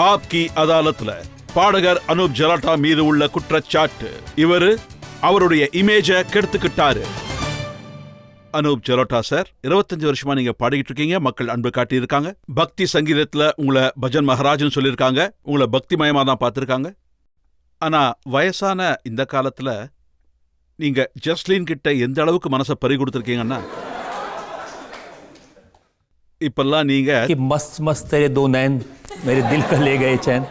ஆப்கி அதாலத்ல பாடகர் அனூப் ஜலோட்டா மீது உள்ள குற்றச்சாட்டு. இவரு அவருடைய இமேஜ கெடுத்துக்கிட்டாரு. அனூப் ஜலோட்டா சார், 25 வருஷமா நீங்க பாடிக்கிட்டு இருக்கீங்க. மக்கள் அன்பு காட்டி இருக்காங்க. பக்தி சங்கீதத்துல உங்களை பஜன் மகாராஜ்னு சொல்லியிருக்காங்க. உங்களை பக்தி மயமா தான் பார்த்திருக்காங்க. ஆனா வயசான இந்த காலத்துல நீங்க ஜஸ்லின் கிட்ட எந்த அளவுக்கு மனசை பறி கொடுத்திருக்கீங்கன்னா, இப்பெல்லாம் நீங்க மஸ்த் மஸ்த் तेरे दो नैन मेरे दिल का ले गए चैन.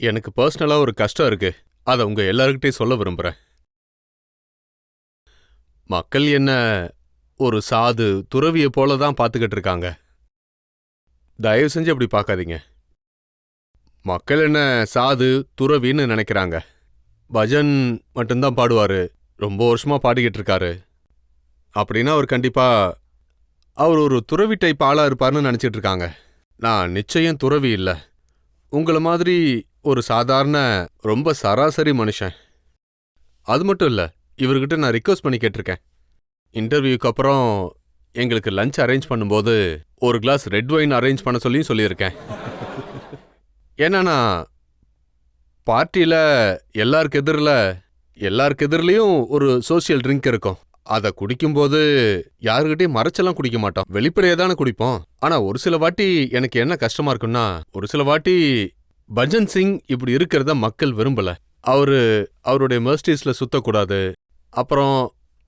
எனக்கு பர்சனலா ஒரு கஷ்டம் இருக்கு. அதை உங்க எல்லாருக்கிட்டையும் சொல்ல விரும்புறேன். மக்கள் என்ன ஒரு சாது துறவியை போல தான் பார்த்துக்கிட்டு இருக்காங்க. தயவு செஞ்சு அப்படி பார்க்காதீங்க. மக்கள் என்ன சாது துறவின்னு நினைக்கிறாங்க. பஜன் மட்டும்தான் பாடுவாரு, ரொம்ப வருஷமா பாடிக்கிட்டு இருக்காரு அப்படின்னா அவர் கண்டிப்பா அவர் ஒரு துறவி டைப் ஆளா இருப்பார்னு நினைச்சிட்டு இருக்காங்க. நான் நிச்சயம் துறவி இல்லை. உங்களை மாதிரி ஒரு சாதாரண ரொம்ப சராசரி மனுஷன். அது மட்டும் இல்லை, இவர்கிட்ட நான் ரிக்வஸ்ட் பண்ணி கேட்டிருக்கேன். இன்டர்வியூக்கு அப்புறம் எங்களுக்கு லஞ்ச் அரேஞ்ச் பண்ணும்போது ஒரு கிளாஸ் ரெட் வைன் அரேஞ்ச் பண்ண சொல்லியிருக்கேன். ஏன்னா நான் பார்ட்டியில் எல்லாருக்கு எதிரிலையும் ஒரு சோசியல் ட்ரிங்க் இருக்கும். அதை குடிக்கும்போது யாருக்கிட்டையும் மறைச்செல்லாம் குடிக்க மாட்டோம், வெளிப்படையாக தானே குடிப்போம். ஆனால் ஒரு சில வாட்டி எனக்கு என்ன கஷ்டமா இருக்குன்னா, ஒரு சில வாட்டி பஜன் சிங் இப்படி இருக்கிறத மக்கள் விரும்பல. அவருடைய மெர்சிடிஸ்ல சுத்தக்கூடாது, அப்புறம்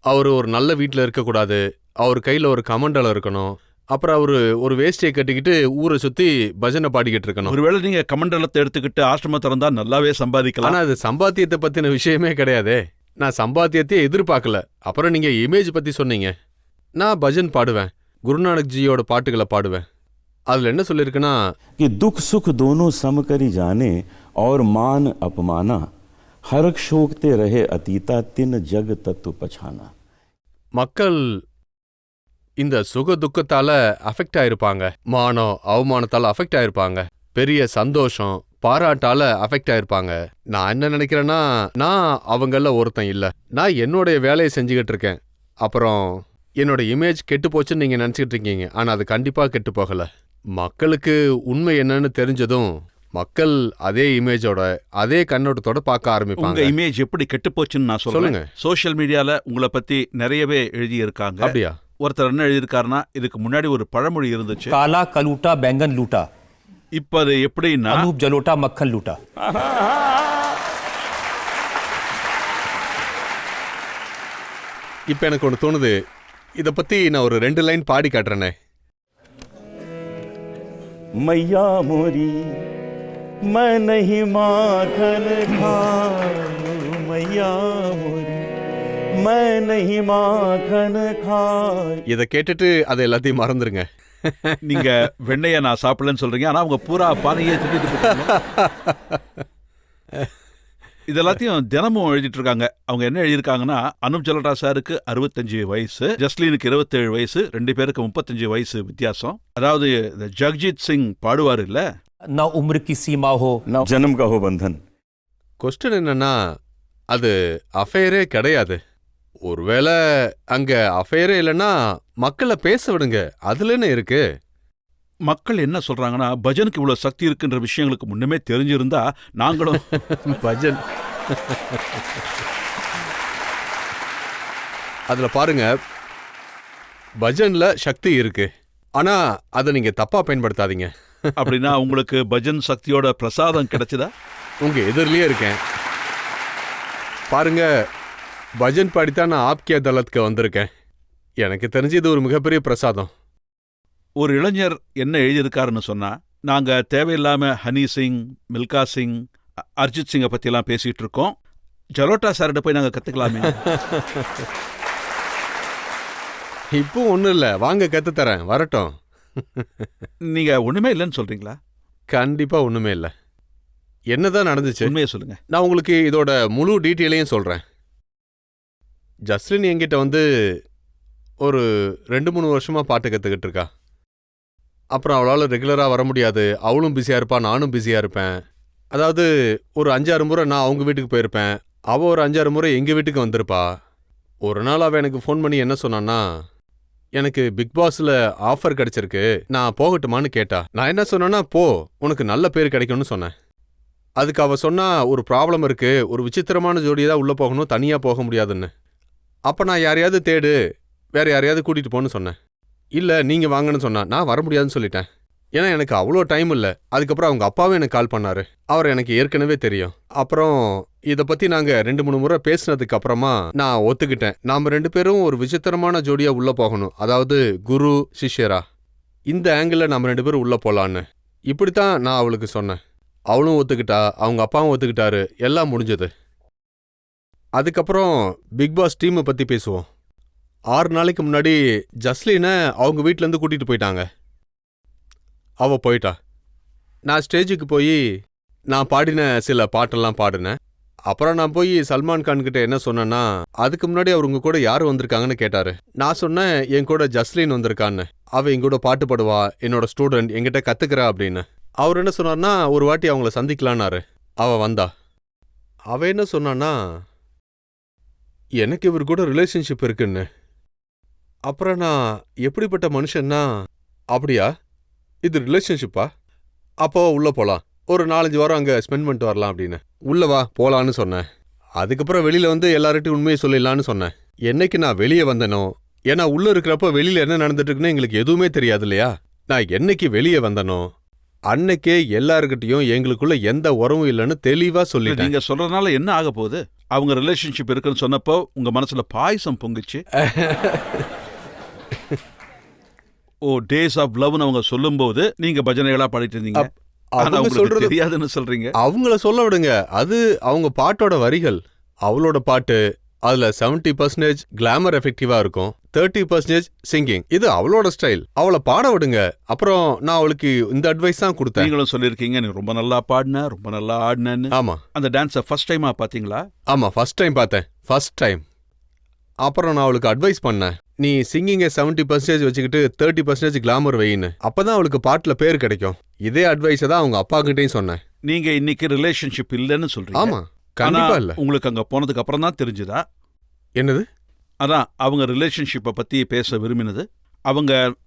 அவர் ஒரு நல்ல வீட்டில் இருக்கக்கூடாது, அவர் கையில் ஒரு கமண்டலம் இருக்கணும், அப்புறம் ஒரு வேஷ்டியை கட்டிக்கிட்டு ஊரை சுற்றி பஜனை பாடிக்கிட்டு இருக்கணும். ஒருவேளை நீங்க கமண்டலத்தை எடுத்துக்கிட்டு ஆசிரமம் திறந்தா நல்லாவே சம்பாதிக்கலாம். ஆனால் அது சம்பாத்தியத்தை பற்றின விஷயமே கிடையாதே. நான் சம்பாத்தியத்தையே எதிர்பார்க்கல. அப்புறம் நீங்க இமேஜ் பத்தி சொன்னீங்க. நான் பஜன் பாடுவேன், குருநானக் ஜியோட பாட்டுகளை பாடுவேன். அதுல என்ன சொல்லிருக்குன்னா, कि दुख सुख दोनों सम करी जाने और मान अपमाना हरक शोकते रहे अतीता तिन जग तत्व पछाना. மக்கள் இந்த சுக துக்கத்தால அஃபெக்ட் ஆயிருப்பாங்க, மானம் அவமானத்தால அஃபெக்ட் ஆயிருப்பாங்க, பெரிய சந்தோஷம் பாராட்டால அஃபெக்ட் ஆயிருப்பாங்க. நான் என்ன நினைக்கிறேன்னா, நான் அவங்கள ஒருத்தன் இல்ல. நான் என்னுடைய வேலையை செஞ்சுக்கிட்டு இருக்கேன். அப்புறம் என்னோட இமேஜ் கெட்டு போச்சுன்னு நீங்க நினைச்சிட்டு இருக்கீங்க. ஆனா அது கண்டிப்பா கெட்டு போகல. மக்களுக்கு உண்மை என்னன்னு தெரிஞ்சதும் மக்கள் அதே இமேஜோட அதே கண்ணோட்டத்தோட பார்க்க ஆரம்பிப்பாங்க. உங்க இமேஜ் எப்படி கெட்டு போச்சுன்னு நான் சொல்லுங்க. சோஷியல் மீடியால உங்களை பத்தி நிறையவே எழுதி இருக்காங்க. அப்படியா? ஒருத்தர் என்ன எழுதியிருக்காருன்னா, இதுக்கு முன்னாடி ஒரு பழமொழி இருந்துச்சு, काला कलूटा बैंगन लूटा. இப்ப அது எப்படின்னா, अनूप जलोटा मक्खन लूटा. இப்ப எனக்கு ஒன்று தோணுது, இத பத்தி நான் ஒரு 2 லைன் பாடி காட்டுறேனே. मैया मोरी मैं नहीं माखन खाऊं, मैया मोरी मैं नहीं माखन खाऊं. இதை கேட்டுட்டு அதை எல்லாத்தையும் மறந்துருங்க. நீங்க வெண்ணைய நான் சாப்பிடலன்னு சொல்றீங்க, ஆனா அவங்க பூரா பானையே திட்டு. இது எல்லாத்தையும் தினமும் எழுதிட்டு இருக்காங்க. அவங்க என்ன எழுதியிருக்காங்கன்னா, அனூப் ஜலோட்டா சாருக்கு 65 வயசு, ஜஸ்லினுக்கு 27 வயசு, 2 பேருக்கு 35 வயசு வித்தியாசம். அதாவது இந்த ஜக்ஜித் சிங் பாடுவார் இல்ல, ना उम्र की सीमा हो ना जन्म का हो बंधन. கொஸ்டின் என்னன்னா, அது அஃபேரே கிடையாது. ஒருவேளை அங்க அஃபேரே இல்லைன்னா மக்களை பேச விடுங்க, அதுல என்ன இருக்கு? மக்கள் என்ன சொல்றாங்கன்னா, பஜனுக்கு இவ்வளவு சக்தி இருக்குன்ற விஷயங்களுக்கு முன்னமே தெரிஞ்சிருந்தா நாங்களும் பஜன் அதுல பாருங்க, பஜன்ல சக்தி இருக்கு, ஆனா அதை நீங்க தப்பா பயன்படுத்தாதீங்க. அப்படின்னா உங்களுக்கு பஜன் சக்தியோட பிரசாதம் கிடைச்சதா? உங்க எதிரிலேயே இருக்கேன் பாருங்க. பஜன் பாடித்தான் நான் ஆப்கே அதாலத்துக்கு வந்திருக்கேன். எனக்கு தெரிஞ்சு இது ஒரு மிகப்பெரிய பிரசாதம். ஒரு இளைஞர் என்ன எழுதியிருக்காருன்னு சொன்னா, நாங்க தேவையில்லாம ஹனி சிங், மில்கா சிங், அர்ஜித் சிங்கை பத்தி எல்லாம் பேசிட்டு இருக்கோம். ஜலோட்டா சார்கிட்ட போய் நாங்க கத்துக்கலாமே. இப்போ ஒன்றும் இல்லை, வாங்க கத்து தரேன், வரட்டும். நீங்க ஒண்ணுமே இல்லைன்னு சொல்றீங்களா? கண்டிப்பா ஒண்ணுமே இல்லை. என்னதான் நடந்துச்சு உண்மையை சொல்லுங்க. நான் உங்களுக்கு இதோட முழு டீட்டெயிலையும் சொல்றேன். ஜஸ்லின் என்கிட்ட வந்து ஒரு 2-3 வருஷமா பாட்டு கற்றுக்கிட்டு இருக்கா. அப்புறம் அவளால் ரெகுலராக வர முடியாது, அவளும் பிஸியாக இருப்பா, நானும் பிஸியாக இருப்பேன். அதாவது ஒரு 5-6 முறை நான் அவங்க வீட்டுக்கு போயிருப்பேன், அவள் ஒரு 5-6 முறை எங்கள் வீட்டுக்கு வந்திருப்பா. ஒரு நாள் அவள் எனக்கு ஃபோன் பண்ணி என்ன சொன்னான்னா, எனக்கு பிக் பாஸ்ல ஆஃபர் கிடைச்சிருக்கு, நான் போகட்டுமான்னு கேட்டா. நான் என்ன சொன்னேன்னா, போ, உனக்கு நல்ல பேர் கிடைக்கும்னு சொன்னேன். அதுக்கு அவ சொன்னா, ஒரு ப்ராப்ளம் இருக்கு, ஒரு விசித்திரமான ஜோடியை தான் உள்ள போகணும், தனியா போக முடியாதுன்னு. அப்ப நான் யாரையாவது தேடு, வேற யாரையாவது கூட்டிட்டு போன்னு சொன்னேன். இல்ல நீங்க வாங்கன்னு சொன்னா, நான் வர முடியாதுன்னு சொல்லிட்டேன். ஏன்னா எனக்கு அவ்வளோ டைம் இல்லை. அதுக்கப்புறம் அவங்க அப்பாவும் எனக்கு கால் பண்ணாரு. அவர் எனக்கு ஏற்கனவே தெரியும். அப்புறம் இதை பத்தி நாங்க 2-3 முறை பேசினதுக்கு அப்புறமா நான் ஒத்துக்கிட்டேன். நாம 2 பேரும் ஒரு விசித்திரமான ஜோடியா உள்ள போகணும், அதாவது குரு சிஷ்யரா. இந்த ஆங்கிள் நம்ம 2 பேரும் உள்ள போலான்னு இப்படித்தான் நான் அவளுக்கு சொன்னேன். அவளும் ஒத்துக்கிட்டா, அவங்க அப்பாவும் ஒத்துக்கிட்டாரு, எல்லாம் முடிஞ்சது. அதுக்கப்புறம் பிக் பாஸ் டீமை பத்தி பேசுவோம். 6 நாளைக்கு முன்னாடி ஜஸ்லினை அவங்க வீட்ல இருந்து கூட்டிட்டு போயிட்டாங்க. அவ போயிட்டா. நான் ஸ்டேஜுக்கு போய் நான் பாடின சில பாட்டெல்லாம் பாடினேன். அப்புறம் நான் போய் சல்மான் கான் கிட்ட என்ன சொன்னேன்னா, அதுக்கு முன்னாடி அவர் உங்க கூட யார் வந்திருக்காங்கன்னு கேட்டாரு. நான் சொன்னேன், என் கூட ஜஸ்லின் வந்திருக்கான்னு. அவ எங்கூட பாட்டு பாடுவா, என்னோட ஸ்டூடெண்ட், என்கிட்ட கத்துக்கிறா அப்படின்னு. அவர் என்ன சொன்னார்னா, ஒரு வாட்டி அவங்கள சந்திக்கலான்னாரு. அவ வந்தா. அவ என்ன சொன்னான்னா, எனக்கு இவர் கூட ரிலேஷன்ஷிப் இருக்குன்னு. அப்புறம் நான் எப்படிப்பட்ட மனுஷன்னா, அப்படியா, இது ரிலேஷன்ஷிப்பா, அப்போ உள்ள போலாம், ஒரு 4-5 வாரம் அங்க ஸ்பெண்ட் பண்ணிட்டு வரலாம் அப்படின்னு. உள்ள வா போலான்னு சொன்னேன். அதுக்கப்புறம் வெளியில வந்து எல்லார்ட்டையும் உண்மையை சொல்லிடலான்னு சொன்னேன். என்னைக்கு நான் வெளியே வந்தனோ, ஏன்னா உள்ள இருக்கிறப்ப வெளியில என்ன நடந்துட்டு இருக்குன்னு எங்களுக்கு எதுவுமே தெரியாது இல்லையா. நான் என்னைக்கு வெளியே வந்தனோ அன்னைக்கே எல்லாருக்கிட்டையும் எங்களுக்குள்ள எந்த உறவும் இல்லைன்னு தெளிவா சொல்லிட்டேன். நீங்க சொல்றதுனால என்ன ஆக போகுது? அவங்க ரிலேஷன்ஷிப் இருக்குன்னு சொன்னப்போ உங்க மனசுல பாயசம் பொங்குச்சு. ஓ, டேஸ் ஆஃப் லவ்னு அவங்க சொல்லும்போது நீங்க பஜனைகளா பாடிட்டு இருந்தீங்க. அவங்க சொல்றது தெரியாதுன்னு சொல்றீங்க. அவங்கள சொல்ல விடுங்க, அது அவங்க பாட்டோட வரிகள். அவளோட பாட்டு அதுல 70% கிளாமர் எஃபெக்டிவா இருக்கும், 30% சிங்கிங். இது அவளோட ஸ்டைல். அவளை பாட விடுங்க. அப்புறம் நான் அவளுக்கு இந்த அட்வைஸ் தான் கொடுத்தேன். நீங்களும் சொல்லியிருக்கீங்க, நீ ரொம்ப நல்லா பாடின, ரொம்ப நல்லா ஆடினேன்னு. ஆமா. அந்த டான்ஸை ஃபர்ஸ்ட் டைமா பாத்தீங்களா? ஆமா, ஃபர்ஸ்ட் டைம் பார்த்தேன், ஃபர்ஸ்ட் டைம். அப்புறம் நான் அவளுக்கு அட்வைஸ் பண்ணேன், நீ சிங்கிங்கை 70% வச்சுக்கிட்டு 30% கிளாமர் வையின்னு. அப்பதான் அவளுக்கு பாட்டுல பேர் கிடைக்கும். இதே அட்வைஸை தான் அவங்க அப்பா கிட்டையும் சொன்னேன். நீங்க இன்னைக்கு ரிலேஷன்ஷிப் இல்லைன்னு சொல்றீங்க. ஆமா, கண்டிப்பா இல்ல. உங்களுக்கு அங்க போனதுக்கு அப்புறம் தான் தெரிஞ்சுதா? என்னது? அதான் அவங்க ரிலேஷன்ஷிப்பை பத்தி பேச விரும்பினது.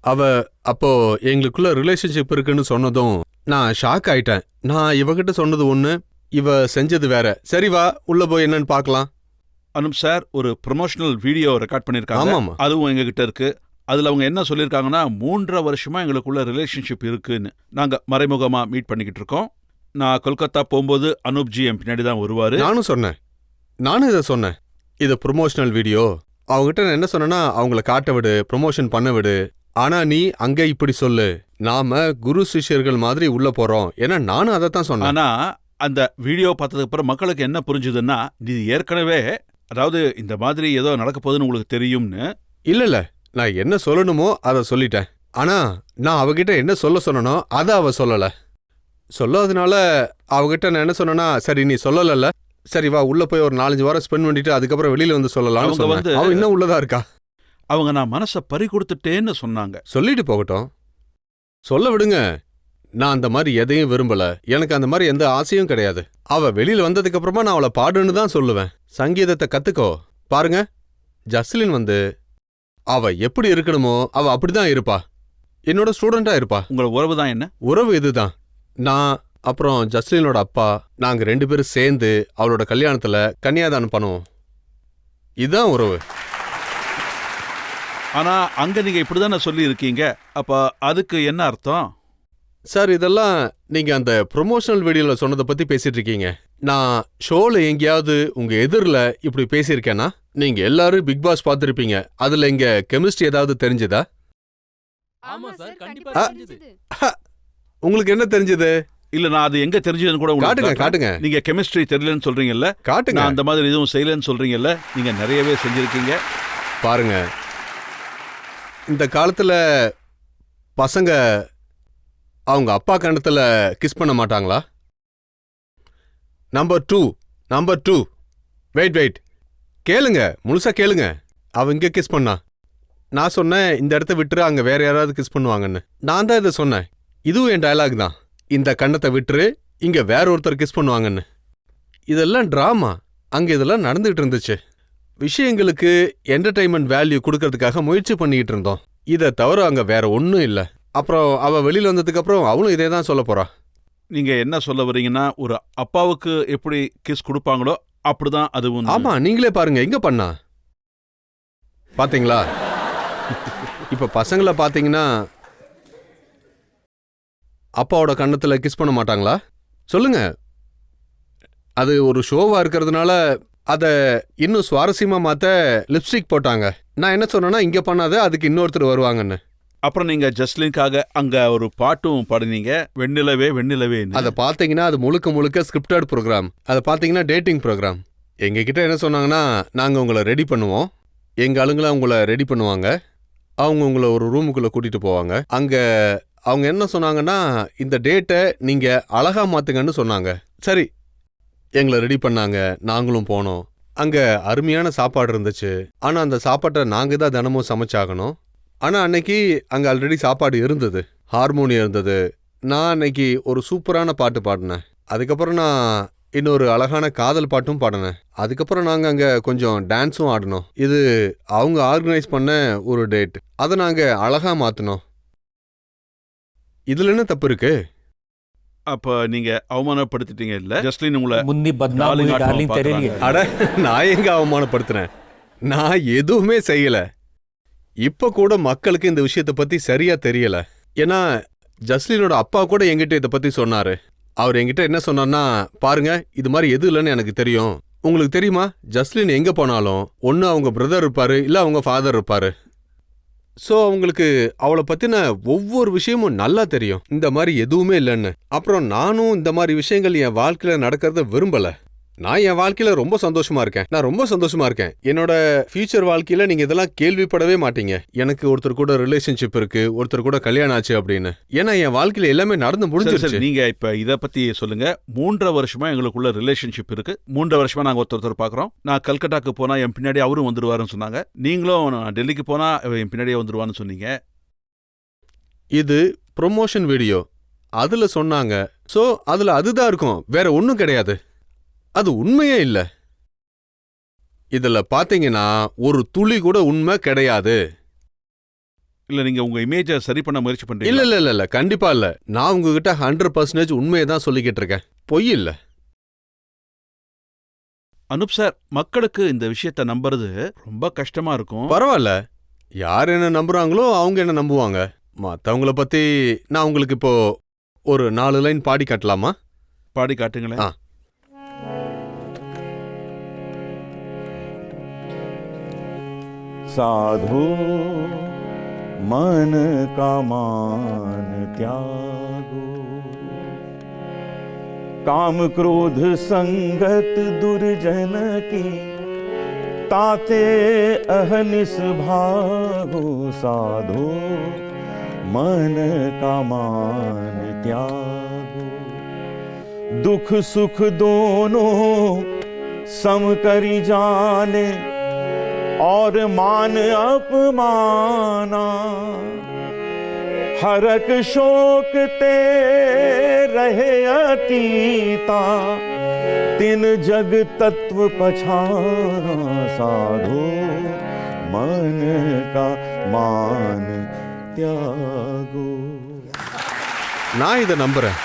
அவ அப்போ எங்களுக்குள்ள ரிலேஷன்ஷிப் இருக்குன்னு சொன்னதும் நான் ஷாக் ஆயிட்டேன். நான் இவகிட்ட சொன்னது ஒண்ணு, இவ செஞ்சது வேற. சரி வா உள்ள போய் என்னன்னு பார்க்கலாம். அனுப் சார் ஒரு ப்ரொமோஷனல் வீடியோ ரெக்கார்ட் பண்ணிருக்காங்க. ஆமாமா, அதுவும் எங்க கிட்ட இருக்கு. அதுல அவங்க என்ன சொல்லியிருக்காங்கன்னா, 3.5 வருஷமா எங்களுக்குள்ள ரிலேஷன்ஷிப் இருக்குன்னு. நாங்க மறைமுகமா மீட் பண்ணிக்கிட்டு இருக்கோம். நான் கொல்கத்தா போகும்போது அனூப்ஜி என் பின்னாடி தான் வருவாரு. நானும் இதை சொன்னேன். இது ப்ரொமோஷனல் வீடியோ. அவங்ககிட்ட நான் என்ன சொன்னேன்னா, அவங்கள காட்ட விடு, ப்ரொமோஷன் பண்ண விடு. ஆனா நீ அங்க இப்படி சொல்லு, நாம குரு சிஷ்யர்கள் மாதிரி உள்ள போறோம். ஏன்னா நானும் அதை தான் சொன்னேன். ஆனா அந்த வீடியோ பார்த்ததுக்கு அப்புறம் மக்களுக்கு என்ன புரிஞ்சுதுன்னா, இது ஏற்கனவே, அதாவது இந்த மாதிரி ஏதோ நடக்க போகுதுன்னு உங்களுக்கு தெரியும்னு. இல்ல, நான் என்ன சொல்லணுமோ அதை சொல்லிட்டேன். ஆனா நான் அவகிட்ட என்ன சொல்ல சொன்னனோ அதை அவ சொல்லல. சொல்லாதனால அவகிட்ட நான் என்ன சொன்னேன்னா, சரி நீ சொல்லல, சரி வா உள்ள போய் ஒரு 4-5 வாரம் ஸ்பெண்ட் பண்ணிட்டு அதுக்கப்புறம் வெளியில வந்து சொல்லலாம்னு சொன்னேன். அவ இன்னும் உள்ளதா இருக்கா. அவங்க நான் மனசை பறி கொடுத்துட்டேன்னு சொன்னாங்க. சொல்லிட்டு போகட்டும், சொல்ல விடுங்க. நான் அந்த மாதிரி எதையும் விரும்பல, எனக்கு அந்த மாதிரி எந்த ஆசையும் கிடையாது. அவ வெளியில வந்ததுக்கு அப்புறமா நான் அவளை பாடுன்னு தான் சொல்லுவேன். சங்கீதத்தை கத்துக்கோ. பாருங்க, ஜஸ்லின் வந்து அவ எப்படி இருக்கணுமோ அவ அப்படிதான் இருப்பா. என்னோட ஸ்டூடெண்டா இருப்பா. உங்களோட உறவு தான் என்ன? உறவு இதுதான். நான் அப்புறம் ஜஸ்லினோட அப்பா, நாங்க 2 பேரும் சேர்ந்து அவளோட கல்யாணத்துல கன்னியாதானம் பண்ணுவோம். இதுதான் உறவு. ஆனா அங்க நீங்க இப்படிதானே சொல்லி இருக்கீங்க. அப்ப அதுக்கு என்ன அர்த்தம்? சார், இதெல்லாம் நீங்க அந்த ப்ரொமோஷனல் வீடியோல சொன்னதை பத்தி பேசிட்டு இருக்கீங்க. நான் ஷோல எங்கேயாவது உங்க எதிரில் இப்படி பேசியிருக்கேன்னா, நீங்க எல்லாரும் பிக் பாஸ் பார்த்திருப்பீங்க. அதுல எங்க கெமிஸ்ட்ரி ஏதாவது தெரிஞ்சதா? உங்களுக்கு என்ன தெரிஞ்சது? இல்ல, நான் அது எங்க தெரிஞ்சதுன்னு கூட உங்களுக்கு காட்டுங்க. நீங்க கெமிஸ்ட்ரி தெரியலன்னு சொல்றீங்கல்ல, காட்டுங்க. நான் அந்த மாதிரி எதுவும் செய்யலன்னு சொல்றீங்கல்ல, நீங்க நிறையவே செஞ்சிருக்கீங்க. பாருங்க, இந்த காலத்துல பசங்க அவங்க அப்பா கண்ணத்துல கிஸ் பண்ண மாட்டாங்களா? நம்பர் டூ வெயிட் கேளுங்க, முழுசா கேளுங்க. அவ இங்க கிஸ் பண்ணா. நான் சொன்னேன், இந்த இடத்த விட்டுரு, அங்க வேற யாராவது கிஸ் பண்ணுவாங்கன்னு. நான் தான் இதை சொன்னேன். இதுவும் என் டயலாக் தான். இந்த கண்ணத்தை விட்டுரு, இங்க வேற ஒருத்தர் கிஸ் பண்ணுவாங்கன்னு. இதெல்லாம் டிராமா. அங்க இதெல்லாம் நடந்துகிட்டு இருந்துச்சு. விஷயங்களுக்கு என்டர்டைன்மெண்ட் வேல்யூ கொடுக்கறதுக்காக முயற்சி பண்ணிக்கிட்டு இருந்தோம். இதை தவிர அங்க வேற ஒன்றும் இல்லை. அப்புறம் அவ வெளியில வந்ததுக்கு அப்புறம் அவளும் இதே தான் சொல்ல போறா. நீங்க என்ன சொல்ல வரீங்கன்னா, ஒரு அப்பாவுக்கு எப்படி கிஸ் கொடுப்பாங்களோ அப்படிதான் அதுவும். ஆமா, நீங்களே பாருங்க, எங்க பண்ணா பாத்தீங்களா? இப்ப பசங்களை பாத்தீங்கன்னா அப்பாவோட கன்னத்துல கிஸ் பண்ண மாட்டாங்களா? சொல்லுங்க. அது ஒரு ஷோவா இருக்கிறதுனால அதை இன்னும் சுவாரஸ்யமா மாத்த லிப்ஸ்டிக் போட்டாங்க. நான் என்ன சொன்னேன்னா, இங்க பண்ணாத, அதுக்கு இன்னொருத்தர் வருவாங்கன்னு. அப்புறம் நீங்க ஜஸ்லின்காக அங்க ஒரு பாட்டும் பாடினீங்க, வெண்ணிலவே வெண்ணிலவே. அதை பாத்தீங்கன்னா அது முழுக்க முழுக்க ஸ்கிரிப்டட் ப்ரோக்ராம். அதை பாத்தீங்கன்னா டேட்டிங் ப்ரோக்ராம். எங்க கிட்ட என்ன சொன்னாங்கன்னா, நாங்க உங்களை ரெடி பண்ணுவோம், எங்க ஆளுங்களை உங்களை ரெடி பண்ணுவாங்க, அவங்க உங்களை ஒரு ரூமுக்குள்ள கூட்டிட்டு போவாங்க. அங்க அவங்க என்ன சொன்னாங்கன்னா, இந்த டேட்டை நீங்க அழகா மாத்துங்கன்னு சொன்னாங்க. சரி, எங்களை ரெடி பண்ணாங்க, நாங்களும் போனோம். அங்க அருமையான சாப்பாடு இருந்துச்சு. ஆனா அந்த சாப்பாட்டை நாங்க தான் தினமும் சமைச்சாகணும். ஆனா அன்னைக்கு அங்க ஆல்ரெடி சாப்பாடு இருந்தது, ஹார்மோனியம் இருந்தது. நான் அன்னைக்கு ஒரு சூப்பரான பாட்டு பாடினேன். அதுக்கப்புறம் நான் இன்னொரு அழகான காதல் பாட்டும் பாடினேன். அதுக்கப்புறம் நாங்க அங்க கொஞ்சம் டான்ஸும் ஆடினோம். இது அவங்க ஆர்கனைஸ் பண்ண ஒரு டேட். அதை நாங்க அழகா மாத்தினோம். இதுல என்ன தப்பு இருக்கு? அப்ப நீங்க அவமானப்படுத்திட்டீங்க இல்ல? ஜஸ்லின் உங்களை मुन्नी बदनाम हुई डार्लिंग तेरे लिए। அட, நான் எங்க அவமானப்படுத்தினேன்? நான் எதுவுமே செய்யல. இப்ப கூட மக்களுக்கு இந்த விஷயத்தை பத்தி சரியா தெரியல. ஏன்னா ஜஸ்லினோட அப்பா கூட என்கிட்ட இதை பத்தி சொன்னாரு. அவர் என்கிட்ட என்ன சொன்னார்னா, பாருங்க, இது மாதிரி எது இல்லைன்னு எனக்கு தெரியும். உங்களுக்கு தெரியுமா, ஜஸ்லின் எங்க போனாலும் ஒன்னு அவங்க பிரதர் இருப்பாரு, இல்ல அவங்க ஃபாதர் இருப்பாரு. ஸோ அவங்களுக்கு அவளை பத்தின ஒவ்வொரு விஷயமும் நல்லா தெரியும். இந்த மாதிரி எதுவுமே இல்லைன்னு. அப்புறம் நானும் இந்த மாதிரி விஷயங்கள் என் வாழ்க்கையில நடக்கிறத விரும்பல. நான் என் வாழ்க்கையில ரொம்ப சந்தோஷமா இருக்கேன். நான் ரொம்ப சந்தோஷமா இருக்கேன். என்னோட ஃபியூச்சர் வாழ்க்கையில நீங்க இதெல்லாம் கேள்விப்படவே மாட்டீங்க. எனக்கு ஒருத்தர் கூட ரிலேஷன்ஷிப் இருக்கு, ஒருத்தர் கூட கல்யாணம் ஆச்சு அப்படின்னு. ஏன்னா என் வாழ்க்கையில எல்லாமே நடந்து முடிஞ்சிருச்சு. நீங்க இப்ப இத பத்தி சொல்லுங்க. 3 வருஷமா எங்களுக்குள்ள ரிலேஷன்ஷிப் இருக்கு. 3 வருஷமா நாங்க ஒருத்தர் பாக்குறோம். நான் கல்கட்டாக்கு போனா என் பின்னாடி அவரும் வந்துருவாருன்னு சொன்னாங்க. நீங்களும் டெல்லிக்கு போனா என் பின்னாடியே வந்துருவான்னு சொன்னீங்க. இது ப்ரொமோஷன் வீடியோ, அதுல சொன்னாங்க. சோ அதுல அதுதான் இருக்கும், வேற ஒன்னும் கிடையாது. அது உண்மையே இல்ல. இதுல பாத்தீங்கன்னா ஒரு துளி கூட உண்மை கிடையாது. இல்ல, நீங்க உங்க இமேஜை சரி பண்ண முயற்சி பண்றீங்க. இல்ல இல்ல இல்ல, கண்டிப்பா இல்ல. நான் உங்ககிட்ட 100% உண்மையை தான் சொல்லிக்கிட்டு இருக்கேன், பொய் இல்ல. அனுப் சார், மக்களுக்கு இந்த விஷயத்த நம்புறது ரொம்ப கஷ்டமா இருக்கும். பரவாயில்ல, யார் என்ன நம்புறாங்களோ அவங்க என்ன நம்புவாங்க. மத்தவங்கள பத்தி நான் உங்களுக்கு இப்போ ஒரு 4 லைன் பாடி காட்டலாமா? பாடி காட்டுங்களேன். साधो मन का मान त्यागो, काम क्रोध संगत दुर्जन की, ताते अहनिस भागो। साधो मन का मान त्यागो, दुख सुख दोनों सम करी जाने, और मान अपमाना। हरक शोक ते रहे अतीता, तिन जग तत्व पछाना। साधो मन का मान त्यागो। நான் இதை நம்புறேன்.